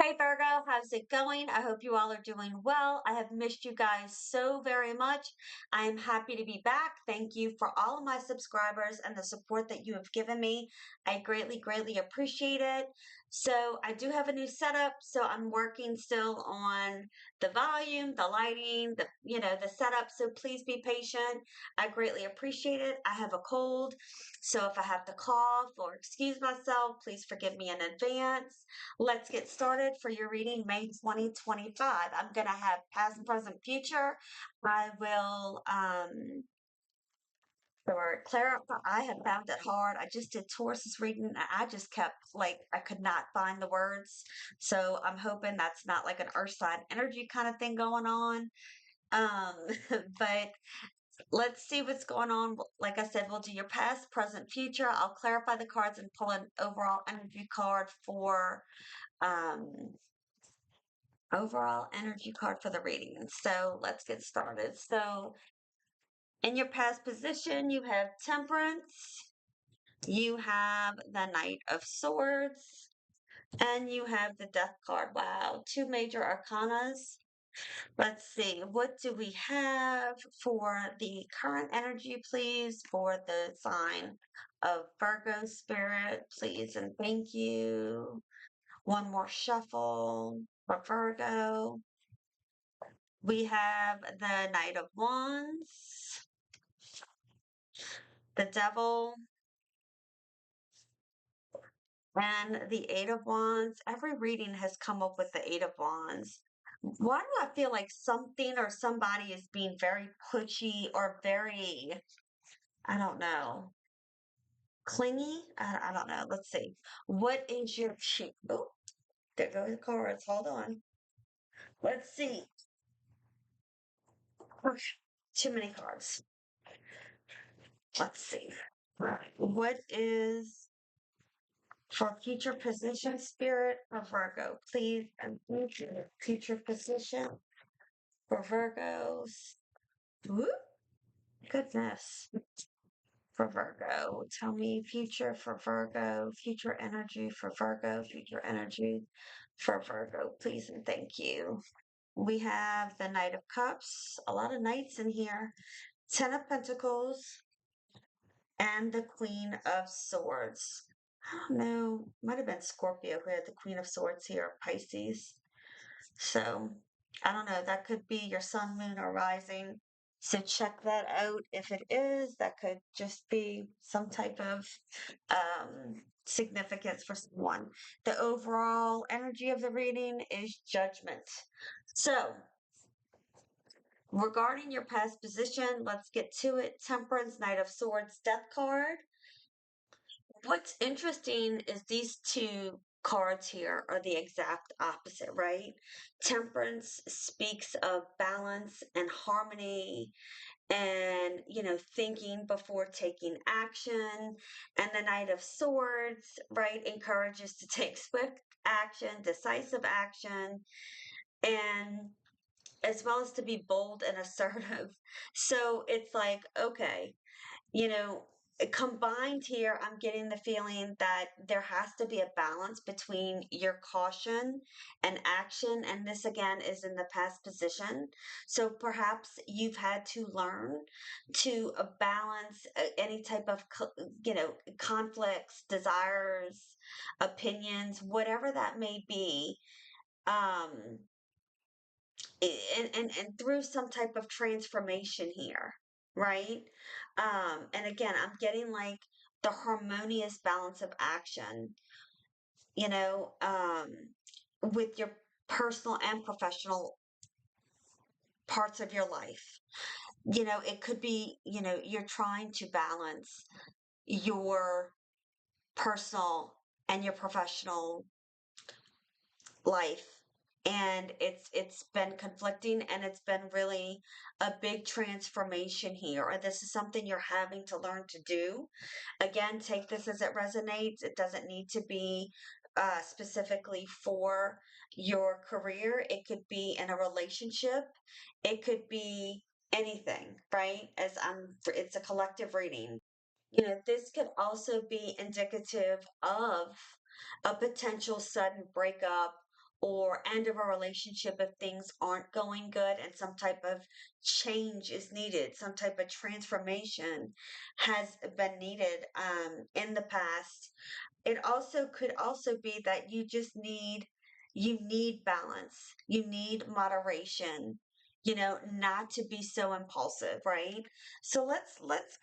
Hey Virgo, how's it going? I hope you all are doing well. I have missed you guys so very much. I am happy to be back. Thank you for all of my subscribers and the support that you have given me. I greatly, greatly appreciate it. So I do have a new setup, so I'm working still on the volume, the lighting, the setup. So please be patient. I greatly appreciate it. I have a cold, so if I have to cough or excuse myself, please forgive me in advance. Let's get started for your reading May 2025. I'm going to have past, present, future. I will, for clarify, I have found it hard. I just did Taurus's reading and I just kept I could not find the words. So I'm hoping that's not like an earth sign energy kind of thing going on. Um, but let's see what's going on. Like I said, we'll do your past, present, future. I'll clarify the cards and pull an overall energy card for um overall energy card for the reading. So let's get started. So in your past position, you have Temperance, you have the Knight of Swords, and you have the Death card. Wow, two major arcanas. Let's see, what do we have for the current energy, please, for the sign of Virgo spirit, please, and thank you. One more shuffle for Virgo. We have the Knight of Wands, the Devil, and the Eight of Wands. Every reading has come up with the Eight of Wands. Why do I feel like something or somebody is being very pushy or very, I don't know, clingy? I don't know. Let's see. What is your sheep? Oh, there go the cards. Hold on. Let's see. Too many cards. Let's see. What is for future position spirit for Virgo, please, and future position for Virgos. Whoop, goodness. For Virgo, tell me future for Virgo, future energy for Virgo, future energy for Virgo, please and thank you. We have the Knight of Cups, a lot of knights in here, Ten of Pentacles, and the Queen of Swords. I don't know, might have been Scorpio who had the Queen of Swords here, Pisces. So I don't know, that could be your sun, moon, or rising. So check that out. If it is, that could just be some type of significance for someone. The overall energy of the reading is judgment. So regarding your past position, let's get to it. Temperance, Knight of Swords, Death card. What's interesting is these two cards here are the exact opposite, right? Temperance speaks of balance and harmony and, thinking before taking action. And the Knight of Swords, right, encourages to take swift action, decisive action, and as well as to be bold and assertive. So it's like, okay, you know, combined here, I'm getting the feeling that there has to be a balance between your caution and action. And this again is in the past position. So perhaps you've had to learn to balance any type of, conflicts, desires, opinions, whatever that may be. Um, and through some type of transformation here, right? And again, I'm getting like the harmonious balance of action, you know, with your personal and professional parts of your life. It could be, you're trying to balance your personal and your professional life, and it's been conflicting, and it's been really a big transformation here, or this is something you're having to learn to do. Again, take this as it resonates. It doesn't need to be specifically for your career. It could be in a relationship, it could be anything, right? It's a collective reading. This could also be indicative of a potential sudden breakup or end of a relationship if things aren't going good and some type of change is needed, some type of transformation has been needed in the past. It also could also be that you need balance. You need moderation, not to be so impulsive, right? So let's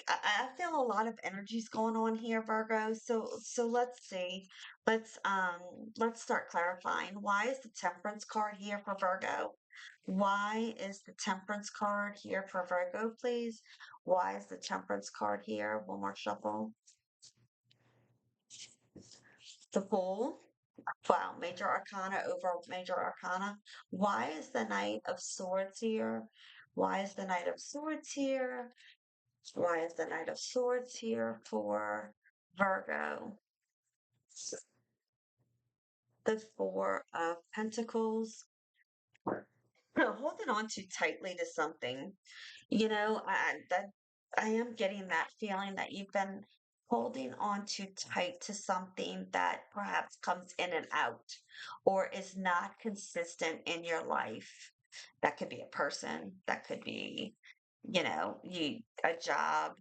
I feel a lot of energies going on here, Virgo. So let's see. Let's start clarifying. Why is the Temperance card here for Virgo? Why is the Temperance card here for Virgo, please? Why is the Temperance card here? One more shuffle. The Fool. Wow, Major Arcana over Major Arcana. Why is the Knight of Swords here? Why is the Knight of Swords here? Why is the Knight of Swords here for Virgo? The Four of Pentacles. Holding on too tightly to something. I am getting that feeling that you've been holding on too tight to something that perhaps comes in and out or is not consistent in your life. That could be a person, that could be, a job.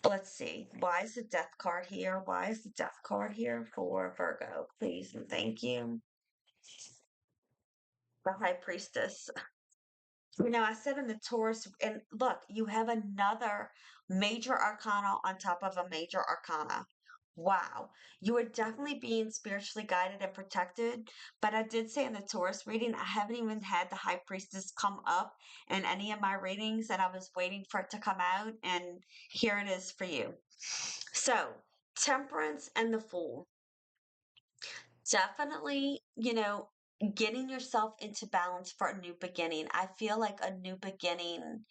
Let's see. Why is the death card here? Why is the death card here for Virgo? Please and thank you. The High Priestess. I said in the Taurus, and look, you have another major arcana on top of a major arcana. Wow. You are definitely being spiritually guided and protected. But I did say in the Taurus reading, I haven't even had the High Priestess come up in any of my readings, and I was waiting for it to come out, and here it is for you. So, Temperance and the Fool. Definitely, getting yourself into balance for a new beginning. I feel like a new beginning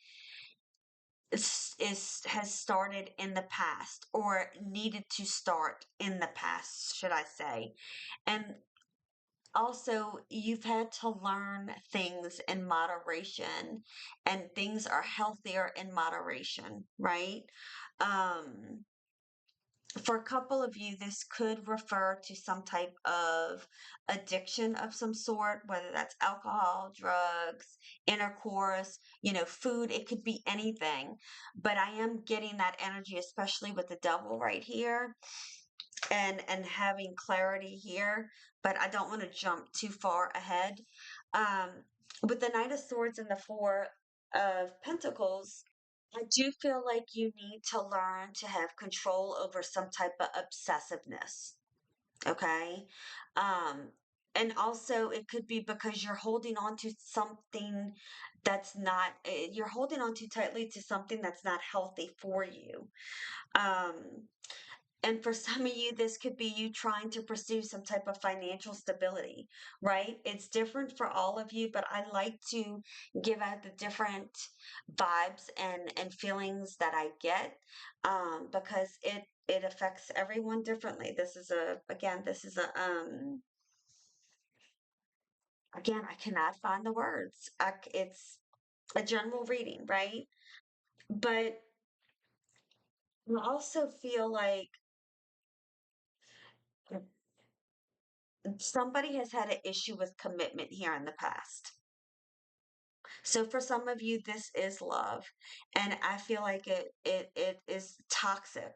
has started in the past or needed to start in the past, should I say. And also, you've had to learn things in moderation, and things are healthier in moderation, right? Um, for a couple of you, this could refer to some type of addiction of some sort, whether that's alcohol, drugs, intercourse, food. It could be anything. But I am getting that energy, especially with the devil right here and having clarity here. But I don't want to jump too far ahead. Um, with the Knight of Swords and the Four of Pentacles, I do feel like you need to learn to have control over some type of obsessiveness. Okay. Um, and also it could be because you're holding on to something that's not, you're holding on too tightly to something that's not healthy for you. Um, and for some of you, this could be you trying to pursue some type of financial stability, right? It's different for all of you, but I like to give out the different vibes and feelings that I get because it affects everyone differently. This is again, I cannot find the words. It's a general reading, right? But I also feel like somebody has had an issue with commitment here in the past. So for some of you, this is love. And I feel like it is toxic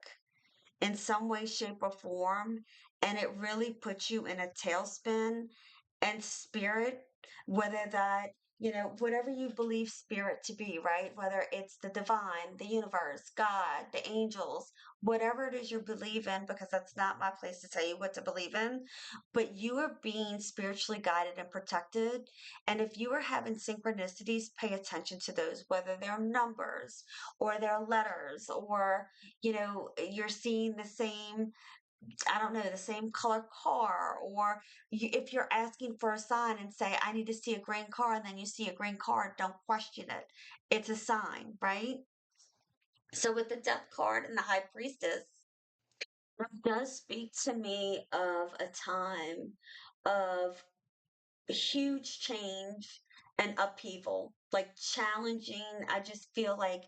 in some way, shape, or form. And it really puts you in a tailspin and spirit, whether that, whatever you believe spirit to be, right? Whether it's the divine, the universe, God, the angels, whatever it is you believe in, because that's not my place to tell you what to believe in, but you are being spiritually guided and protected. And if you are having synchronicities, pay attention to those, whether they're numbers or they're letters, or, you're seeing the same, I don't know, the same color car, or if you're asking for a sign and say, I need to see a green car, and then you see a green car, don't question it. It's a sign, right? So with the death card and the high priestess, it does speak to me of a time of huge change and upheaval, like challenging. I just feel like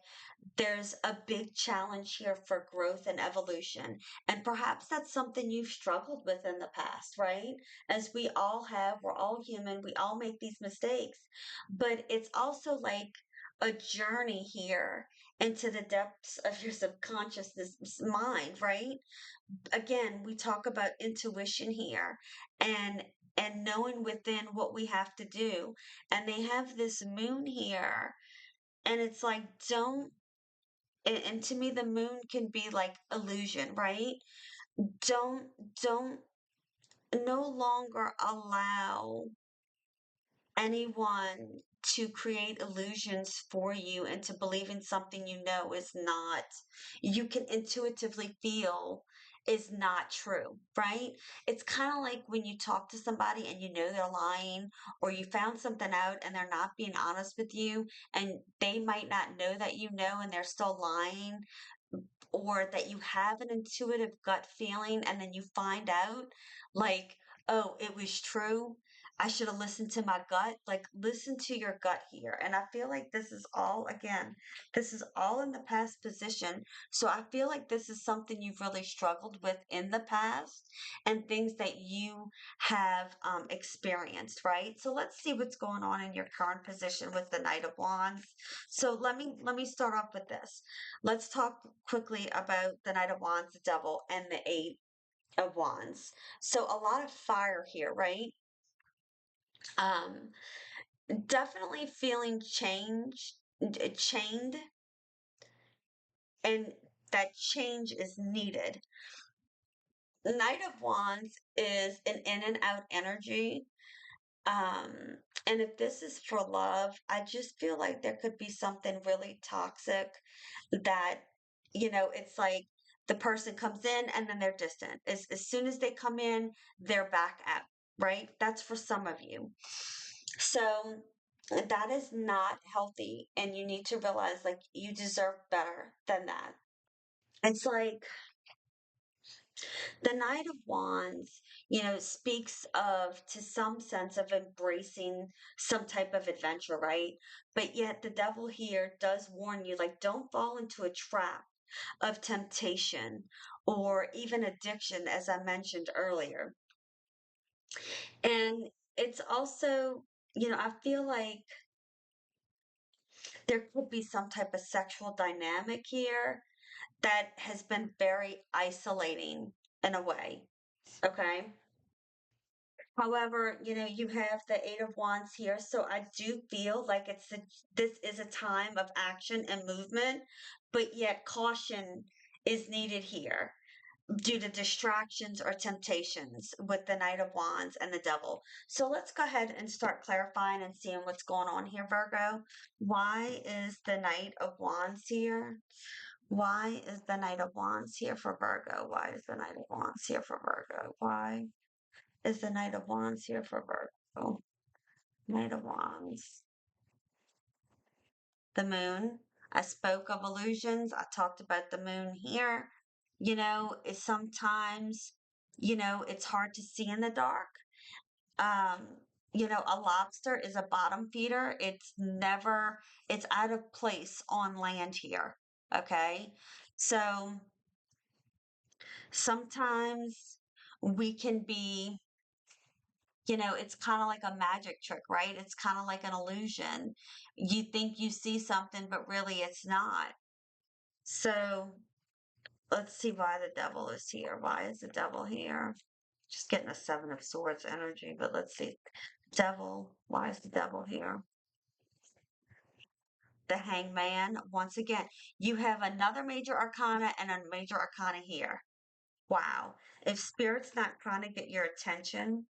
there's a big challenge here for growth and evolution. And perhaps that's something you've struggled with in the past, right? As we all have, we're all human, we all make these mistakes. But it's also like a journey here into the depths of your subconsciousness mind, right? Again, we talk about intuition here and knowing within what we have to do. And they have this moon here, and it's like, don't, and to me the moon can be like illusion, right? don't don't no longer allow anyone to create illusions for you into believing something you know is not, you can intuitively feel is not true, right? It's kind of like when you talk to somebody and you know they're lying, or you found something out and they're not being honest with you, and they might not know that you know and they're still lying, or that you have an intuitive gut feeling and then you find out, like, oh, it was true. I should have listened to my gut. Like, listen to your gut here. And I feel like this is all, again, this is all in the past position. So I feel like this is something you've really struggled with in the past, and things that you have experienced, right? So let's see what's going on in your current position with the Knight of Wands. So let me start off with this. Let's talk quickly about the Knight of Wands, the Devil, and the Eight of Wands. So a lot of fire here, right? Um, Definitely feeling chained, and that change is needed. Knight of Wands is an in and out energy. Um, and if this is for love, I just feel like there could be something really toxic that, it's like the person comes in and then they're distant. As soon as they come in, they're back out, right? That's for some of you. So that is not healthy. And you need to realize, like, you deserve better than that. It's like the Knight of Wands, speaks of, to some sense of embracing some type of adventure, right? But yet the devil here does warn you, like, don't fall into a trap of temptation or even addiction, as I mentioned earlier. And it's also, I feel like there could be some type of sexual dynamic here that has been very isolating in a way. Okay. However, you have the Eight of Wands here, so I do feel like this is a time of action and movement, but yet caution is needed here due to distractions or temptations with the Knight of Wands and the Devil. So let's go ahead and start clarifying and seeing what's going on here, Virgo. Why is the Knight of Wands here? Why is the Knight of Wands here for Virgo? Why is the Knight of Wands here for Virgo? Why is the Knight of Wands here for Virgo? Knight of Wands. The moon. I spoke of illusions. I talked about the moon here. Is sometimes, it's hard to see in the dark. Um, a lobster is a bottom feeder. It's out of place on land here. Okay. So sometimes we can be, it's kind of like a magic trick, right? It's kind of like an illusion. You think you see something, but really it's not. So let's see why the devil is here. Why is the devil here? Just getting a Seven of Swords energy, but let's see. Devil, why is the devil here? The Hangman, once again, you have another major arcana and a major arcana here. Wow. If spirit's not trying to get your attention,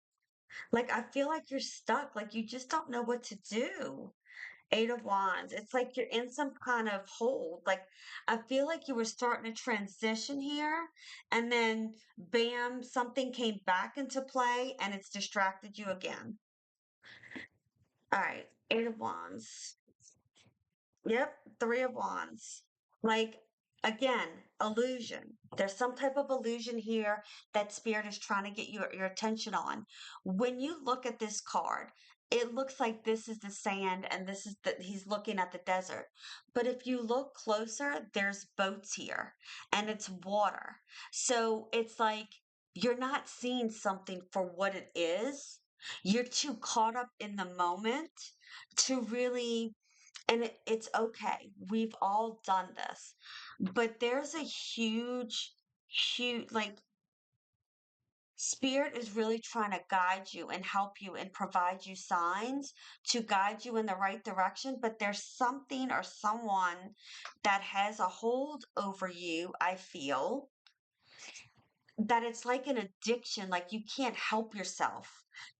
like, I feel like you're stuck. Like, you just don't know what to do. Eight of Wands. It's like you're in some kind of hold. Like, I feel like you were starting to transition here, and then bam, something came back into play and it's distracted you again. All right, Eight of Wands. Yep, Three of Wands. Like, again, illusion. There's some type of illusion here that spirit is trying to get your attention on. When you look at this card, it looks like this is the sand and this is the he's looking at the desert. But if you look closer, there's boats here and it's water. So it's like you're not seeing something for what it is. You're too caught up in the moment to really, and it's okay. We've all done this. But there's a huge, like, Spirit is really trying to guide you and help you and provide you signs to guide you in the right direction. But there's something or someone that has a hold over you, I feel, that it's like an addiction, like you can't help yourself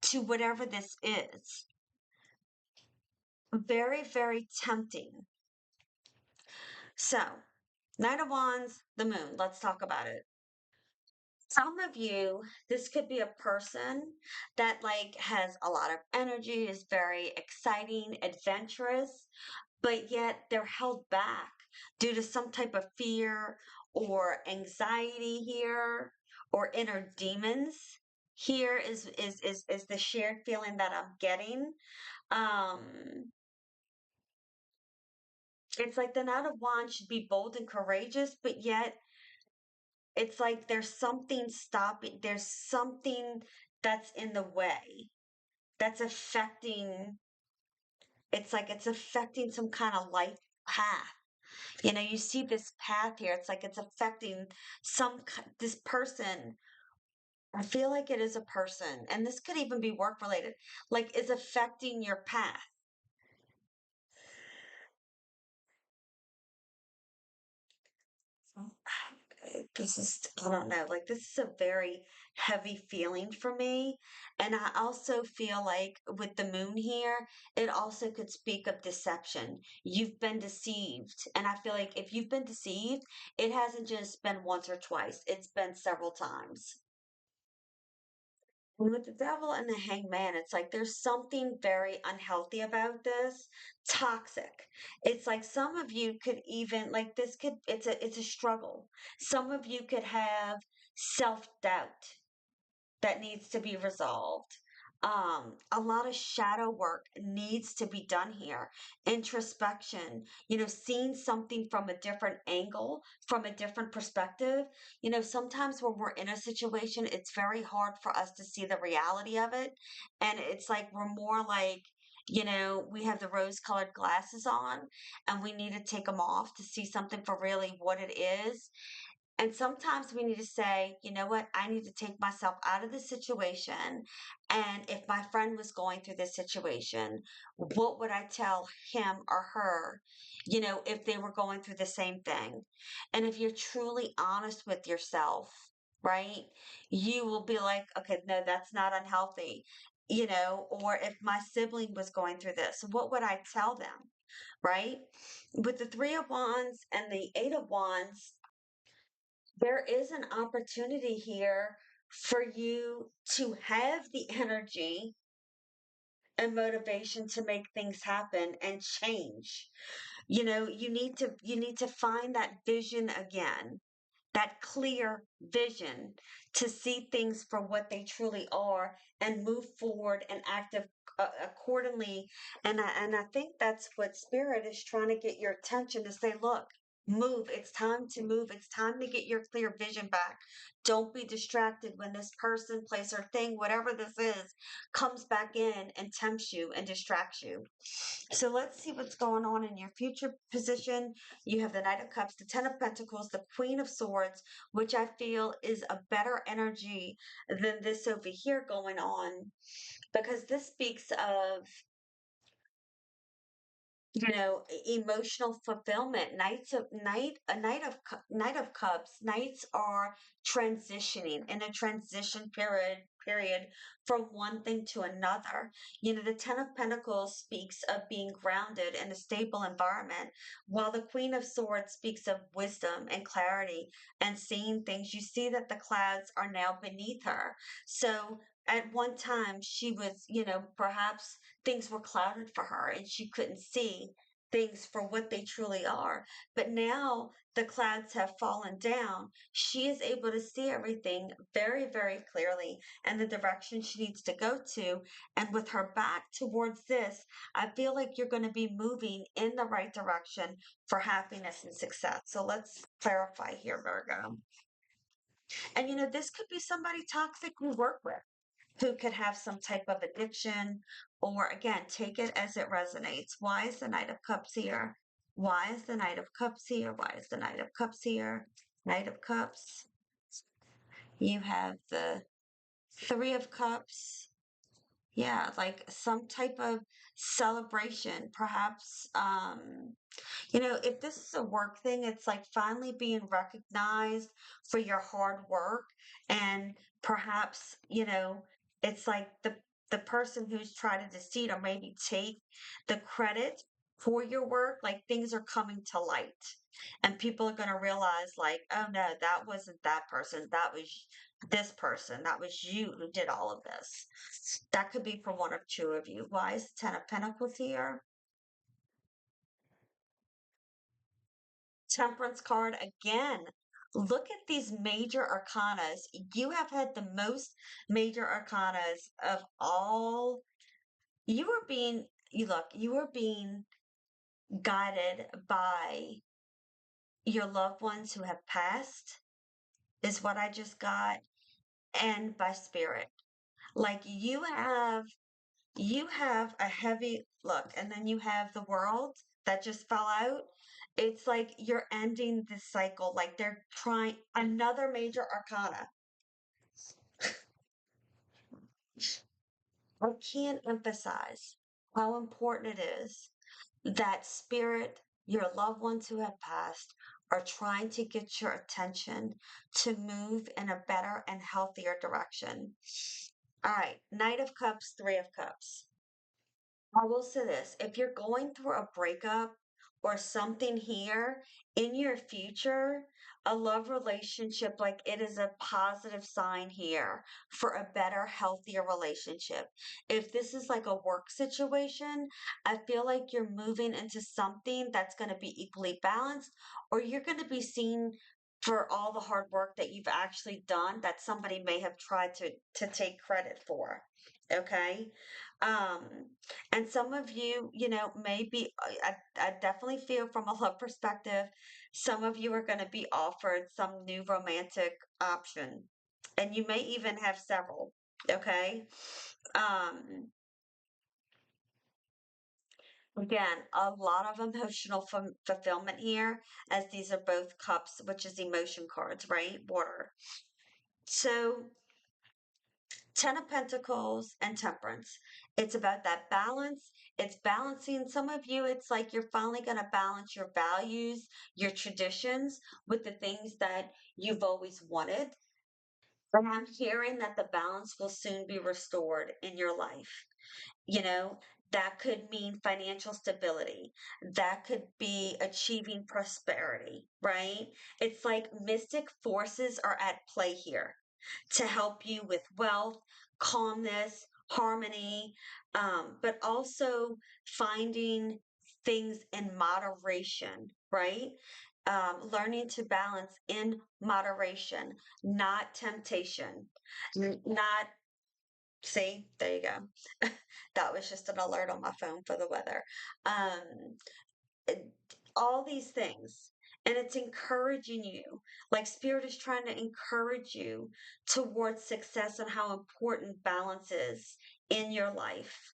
to whatever this is. Very, very tempting. So, Knight of Wands, the moon, let's talk about it. Some of you, this could be a person that like has a lot of energy, is very exciting, adventurous, but yet they're held back due to some type of fear or anxiety here or inner demons. Here is the shared feeling that I'm getting. Um, it's like the Knight of Wands should be bold and courageous, but yet it's like there's something stopping, there's something that's in the way that's affecting, it's like it's affecting some kind of life path. You know, you see this path here, it's like it's affecting this person. I feel like it is a person, and this could even be work related, like is affecting your path. This is, I don't know, like this is a very heavy feeling for me. And I also feel like with the moon here, it also could speak of deception. You've been deceived. And I feel like if you've been deceived, it hasn't just been once or twice, it's been several times. And with the devil and the hangman, it's like there's something very unhealthy about this, toxic. It's like some of you could even like this could it's a struggle. Some of you could have self-doubt that needs to be resolved. A lot of shadow work needs to be done here. Introspection, you know, seeing something from a different angle, from a different perspective. You know, sometimes when we're in a situation, it's very hard for us to see the reality of it. And it's like we're more like, you know, we have the rose colored glasses on and we need to take them off to see something for really what it is. And sometimes we need to say, you know what, I need to take myself out of this situation. And if my friend was going through this situation, what would I tell him or her, you know, if they were going through the same thing? And if you're truly honest with yourself, right, you will be like, okay, no, that's not unhealthy. You know, or if my sibling was going through this, what would I tell them? Right? With the Three of Wands and the Eight of Wands, there is an opportunity here for you to have the energy and motivation to make things happen and change. You know, you need to find that vision again, that clear vision to see things for what they truly are and move forward and accordingly. And I think that's what spirit is trying to get your attention to say, look, move. It's time to move. It's time to get your clear vision back. Don't be distracted when this person, place, or thing, whatever this is, comes back in and tempts you and distracts you. So let's see what's going on in your future position. You have the Knight of Cups, the Ten of Pentacles, the Queen of Swords, which I feel is a better energy than this over here going on, because this speaks of, you know, emotional fulfillment. Knight of Cups, knights are transitioning in a transition period from one thing to another. You know, the Ten of Pentacles speaks of being grounded in a stable environment, while the Queen of Swords speaks of wisdom and clarity and seeing things. You see that the clouds are now beneath her. So at one time she was, you know, perhaps things were clouded for her and she couldn't see things for what they truly are. But now the clouds have fallen down. She is able to see everything very, very clearly and the direction she needs to go to. And with her back towards this, I feel like you're going to be moving in the right direction for happiness and success. So let's clarify here, Virgo. And this could be somebody toxic we work with who could have some type of addiction, or again, take it as it resonates. Why is the Knight of Cups here? Why is the Knight of Cups here? Why is the Knight of Cups here? Knight of Cups. You have the Three of Cups. Yeah, like some type of celebration, perhaps. If this is a work thing, it's like finally being recognized for your hard work. And perhaps, it's like the person who's trying to deceive or maybe take the credit for your work, like things are coming to light. And people are going to realize, like, oh no, that wasn't that person. That was this person. That was you who did all of this. That could be for one or two of you. Why is the Ten of Pentacles here? Temperance card again. Look at these major arcanas. You have had the most major arcanas of all. You are being guided by your loved ones who have passed, is what I just got, and by spirit. Like you have a heavy look, and then you have the world that just fell out. It's like you're ending this cycle, like they're trying another major arcana. I can't emphasize how important it is that spirit, your loved ones who have passed, are trying to get your attention to move in a better and healthier direction. All right, Knight of Cups, Three of Cups. I will say this, if you're going through a breakup or something here in your future, a love relationship, like it is a positive sign here for a better, healthier relationship. If this is like a work situation, I feel like you're moving into something that's going to be equally balanced, or you're going to be seen for all the hard work that you've actually done that somebody may have tried to take credit for. Okay. Um, and some of you, maybe I definitely feel from a love perspective, some of you are going to be offered some new romantic option, and you may even have several. Okay. Um, Again, a lot of emotional fulfillment here, as these are both cups, which is emotion cards, right? Water. So, Ten of Pentacles and Temperance. It's about that balance. It's balancing. Some of you, it's like you're finally going to balance your values, your traditions with the things that you've always wanted. And I'm hearing that the balance will soon be restored in your life. You know, that could mean financial stability. That could be achieving prosperity, right? It's like mystic forces are at play here to help you with wealth, calmness, harmony, but also finding things in moderation, right? Learning to balance in moderation, not temptation, not, see, there you go. That was just an alert on my phone for the weather. Um, it- all these things. And it's encouraging you. Like spirit is trying to encourage you towards success and how important balance is in your life.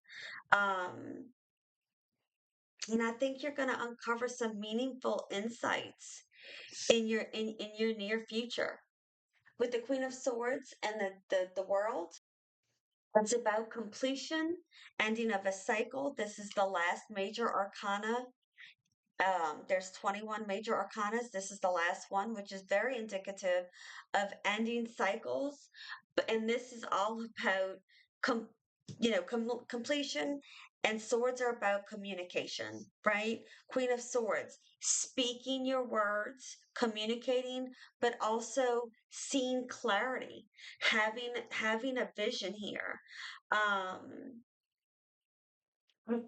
Um, and I think you're going to uncover some meaningful insights in your near future. With the Queen of Swords and the world, it's about completion, ending of a cycle. This is the last major arcana. There's 21 major arcanas. This is the last one, which is very indicative of ending cycles. And this is all about com- completion. And swords are about communication, right? Queen of Swords, speaking your words, communicating, but also seeing clarity, having a vision here. I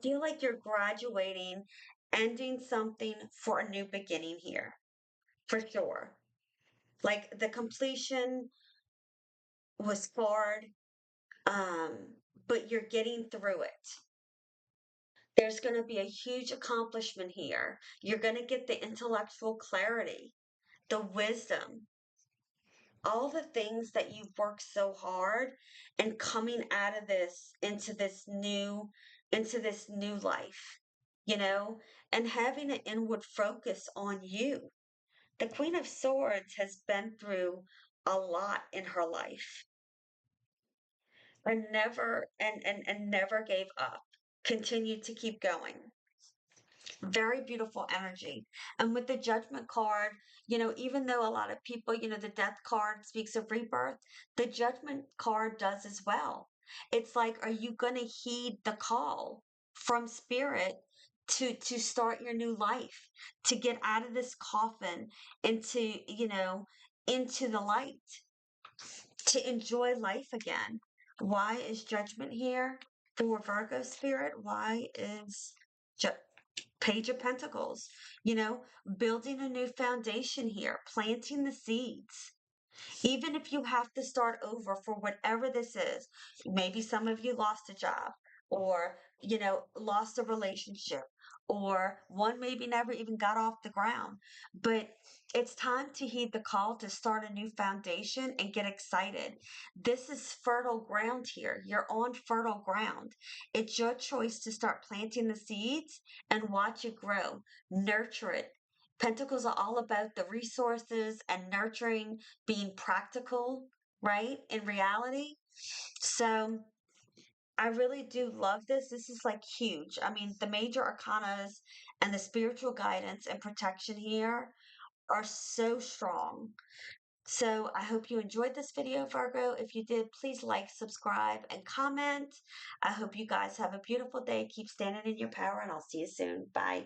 feel like you're graduating ending something for a new beginning here, for sure. Like the completion was hard, but you're getting through it. There's going to be a huge accomplishment here. You're going to get the intellectual clarity, the wisdom, all the things that you've worked so hard and coming out of this into this new life, you know, and having an inward focus on you. The Queen of Swords has been through a lot in her life and never gave up. Continued to keep going. Very beautiful energy. And with the judgment card, even though a lot of people, the death card speaks of rebirth, the judgment card does as well. It's like, are you going to heed the call from spirit to start your new life, to get out of this coffin into, into the light, to enjoy life again? Why is judgment here for Virgo spirit? Why is ju- Page of Pentacles, you know, building a new foundation here, planting the seeds. Even if you have to start over for whatever this is, maybe some of you lost a job or, lost a relationship, or one maybe never even got off the ground. But it's time to heed the call to start a new foundation and get excited. This is fertile ground here. You're on fertile ground. It's your choice to start planting the seeds and watch it grow, nurture it. Pentacles are all about the resources and nurturing, being practical, right? In reality. So I really do love this. This is like huge. I mean, the major arcanas and the spiritual guidance and protection here are so strong. So I hope you enjoyed this video, Virgo. If you did, please like, subscribe, and comment. I hope you guys have a beautiful day. Keep standing in your power, and I'll see you soon. Bye.